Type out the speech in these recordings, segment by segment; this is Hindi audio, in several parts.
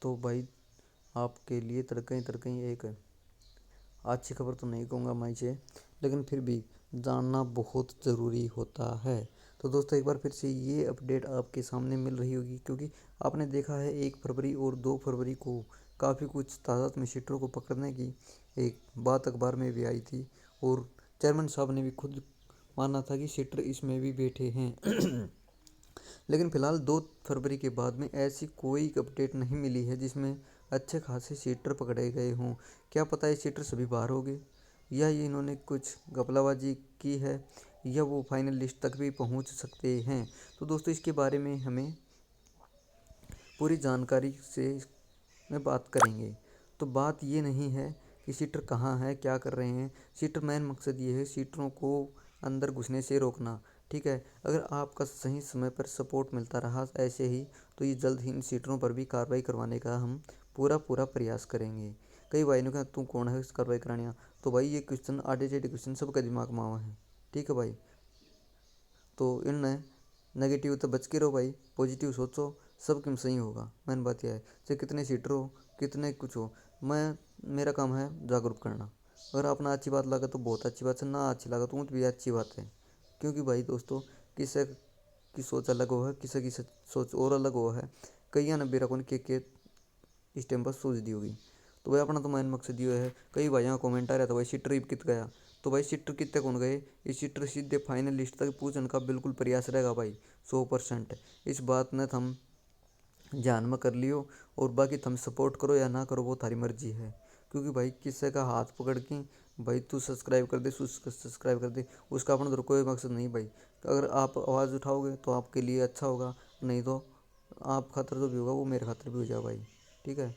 तो भाई आपके लिए तड़कई तड़कई एक अच्छी खबर तो नहीं कहूँगा मैं इसे, लेकिन फिर भी जानना बहुत ज़रूरी होता है। तो दोस्तों एक बार फिर से ये अपडेट आपके सामने मिल रही होगी, क्योंकि आपने देखा है 1 फरवरी और 2 फरवरी को काफ़ी कुछ तादाद में शीटरों को पकड़ने की एक बात अखबार में भी आई थी, और चेयरमैन साहब ने भी खुद माना था कि शीटर इसमें भी बैठे हैं। लेकिन फिलहाल 2 फरवरी के बाद में ऐसी कोई अपडेट नहीं मिली है जिसमें अच्छे खासे सीटर पकड़े गए हों। क्या पता ये सीटर सभी बाहर हो गए, या ये इन्होंने कुछ घपलाबाजी की है, या वो फाइनल लिस्ट तक भी पहुंच सकते हैं। तो दोस्तों इसके बारे में हमें पूरी जानकारी से में बात करेंगे। तो बात ये नहीं है कि सीटर कहाँ है, क्या कर रहे हैं। सीटर मेन मकसद ये है सीटरों को अंदर घुसने से रोकना। ठीक है, अगर आपका सही समय पर सपोर्ट मिलता रहा ऐसे ही, तो ये जल्द ही इन सीटरों पर भी कार्रवाई करवाने का हम पूरा प्रयास करेंगे। कई भाई ने कहा तू कौन है इस कार्रवाई कराने, तो भाई ये क्वेश्चन आधे टेढ़े क्वेश्चन सबके दिमाग में आवा है। ठीक है भाई, तो इन नेगेटिव तो बच के रहो भाई, पॉजिटिव सोचो, सब क्यों सही होगा। मेन बात यह है चाहे कितने सीटर हो कितने कुछ हो, मेरा काम है जागरूक करना। अगर आपने अच्छी बात लगा तो बहुत अच्छी बात है, ना अच्छी लगा तो भी अच्छी बात है। क्योंकि भाई दोस्तों किसी की सोच अलग हो है, किसी की सोच और अलग हो है। कई ने बेरा कौन के इस टाइम पर सोच दी होगी। तो भाई अपना तो मेन मकसद ये है। कई भाइयों का कमेंट आ रहा था भाई सीटर कित गया, तो भाई सीटर कितने कौन गए, ये सीटर सीधे फाइनल लिस्ट तक पहुँचने का बिल्कुल प्रयास रहेगा भाई, 100%। इस बात ने थम ध्यान में कर लियो, और बाकी थम सपोर्ट करो या ना करो वो थारी मर्जी है। क्योंकि भाई किसी का हाथ पकड़ के भाई तू सब्सक्राइब कर दे, सब्सक्राइब कर दे, उसका अपना तो कोई मकसद नहीं भाई। अगर आप आवाज़ उठाओगे तो आपके लिए अच्छा होगा, नहीं तो आप खातर जो भी होगा वो मेरे खातर भी हो जाएगा भाई। ठीक है,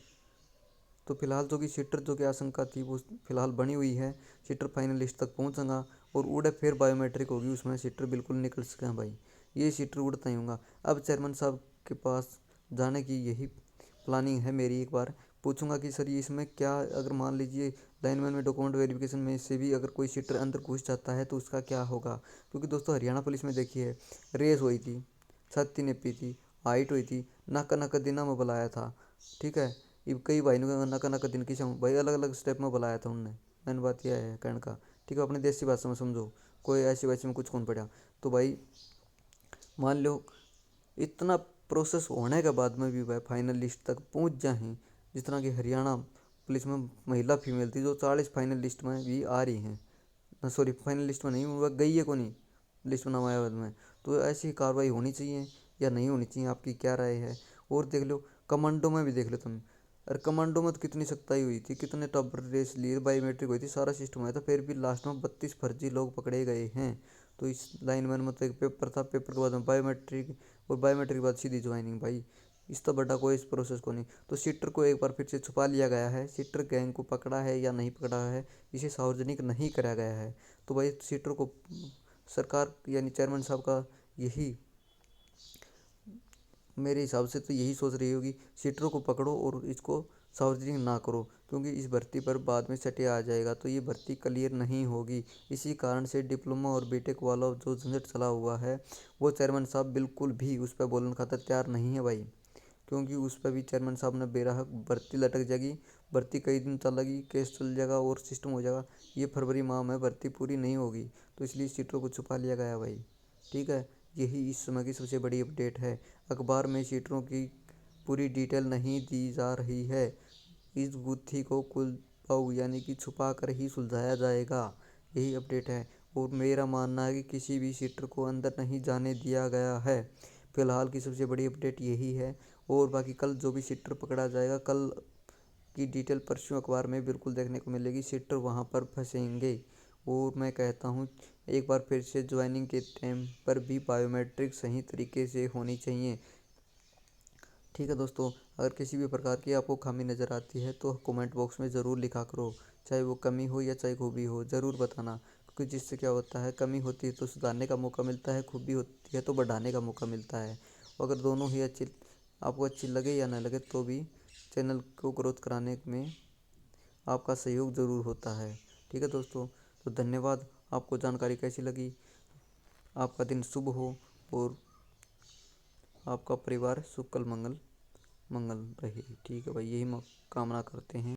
तो फिलहाल जो कि सीटर जो की आशंका थी वो फिलहाल बनी हुई है। सीटर फाइनल लिस्ट तक पहुँचेगा और उड़े फिर बायोमेट्रिक होगी, उसमें सीटर बिल्कुल निकल सके भाई। ये सीटर उड़ता ही होगा। अब चेयरमैन साहब के पास जाने की यही प्लानिंग है मेरी। एक बार पूछूंगा कि सर ये इसमें क्या, अगर मान लीजिए लाइनमैन में डॉक्यूमेंट वेरिफिकेशन में से भी अगर कोई सीटर अंदर घुस जाता है तो उसका क्या होगा। क्योंकि दोस्तों हरियाणा पुलिस में देखिए रेस हुई थी, छाती नपी थी, हाइट हुई थी, नका नका दिना में बुलाया था। ठीक है, ये कई भाई ने नका नका दिन की भाई अलग अलग स्टेप में बुलाया था उनने। मैंने बात यह है कहने का। ठीक है, अपनी देसी भाषा में समझो, कोई ऐसी वैसी में कुछ कौन पड़ा। तो भाई मान लो इतना प्रोसेस होने के बाद में भी वह फाइनल लिस्ट तक पहुंच जाए। जिस तरह की हरियाणा पुलिस में महिला फीमेल थी जो 40 फाइनल लिस्ट में भी आ रही हैं, सॉरी फाइनल लिस्ट में नहीं, वह गई है को नहीं लिस्ट में नाम आया में। तो ऐसी कार्रवाई होनी चाहिए या नहीं होनी चाहिए, आपकी क्या राय है। और देख लो कमांडो में भी देख लो तुम, अरे कमांडो में तो कितनी सख्ताई हुई थी, कितने टॉप रेस लिए, बायोमेट्रिक हुई थी, सारा सिस्टम हुआ था, फिर भी लास्ट में 32 फर्जी लोग पकड़े गए हैं। तो इस लाइनमैन में तो एक पेपर था, पेपर के बाद में बायोमेट्रिक, और बायोमेट्रिक के बाद सीधी ज्वाइनिंग भाई। इस तो बड़ा कोई इस प्रोसेस को नहीं। तो सीटर को एक बार फिर से छुपा लिया गया है, सीटर गैंग को पकड़ा है या नहीं पकड़ा है, इसे सार्वजनिक नहीं करा गया है। तो भाई सीटर को सरकार यानी चेयरमैन साहब का यही, मेरे हिसाब से तो यही सोच रही होगी, सीटरों को पकड़ो और इसको सार्वजनिक ना करो, क्योंकि इस भर्ती पर बाद में सटे आ जाएगा तो ये भर्ती क्लियर नहीं होगी। इसी कारण से डिप्लोमा और बीटेक वाला जो झंझट चला हुआ है वो चेयरमैन साहब बिल्कुल भी उस पर बोलने खातर तैयार नहीं है भाई। क्योंकि उस पर भी चेयरमैन साहब ने बेरा भर्ती लटक जाएगी, भर्ती कई दिन चलेगी, केस चल जाएगा और सिस्टम हो जाएगा। ये फरवरी माह में भर्ती पूरी नहीं होगी, तो इसलिए सीटरों को छुपा लिया गया भाई। ठीक है, यही इस समय की सबसे बड़ी अपडेट है। अखबार में सीटरों की पूरी डिटेल नहीं दी जा रही है। इस गुत्थी को कुलपाऊ यानी कि छुपा कर ही सुलझाया जाएगा, यही अपडेट है। और मेरा मानना है कि किसी भी सीटर को अंदर नहीं जाने दिया गया है। फिलहाल की सबसे बड़ी अपडेट यही है। और बाकी कल जो भी सीटर पकड़ा जाएगा, कल की डिटेल परसों अखबार में बिल्कुल देखने को मिलेगी। सीटर वहाँ पर फंसेंगे। और मैं कहता हूँ एक बार फिर से ज्वाइनिंग के टाइम पर भी बायोमेट्रिक सही तरीके से होनी चाहिए। ठीक है दोस्तों, अगर किसी भी प्रकार की आपको खामी नज़र आती है तो कमेंट बॉक्स में ज़रूर लिखा करो, चाहे वो कमी हो या चाहे खूबी हो, ज़रूर बताना। क्योंकि जिससे क्या होता है, कमी होती है तो सुधारने का मौका मिलता है, खूबी होती है तो बढ़ाने का मौका मिलता है। अगर दोनों ही अच्छी आपको अच्छी लगे या ना लगे तो भी चैनल को ग्रोथ कराने में आपका सहयोग ज़रूर होता है। ठीक है दोस्तों, तो धन्यवाद। आपको जानकारी कैसी लगी, आपका दिन शुभ हो और आपका परिवार सुख मंगल मंगल रहे। ठीक है भाई, यही कामना करते हैं।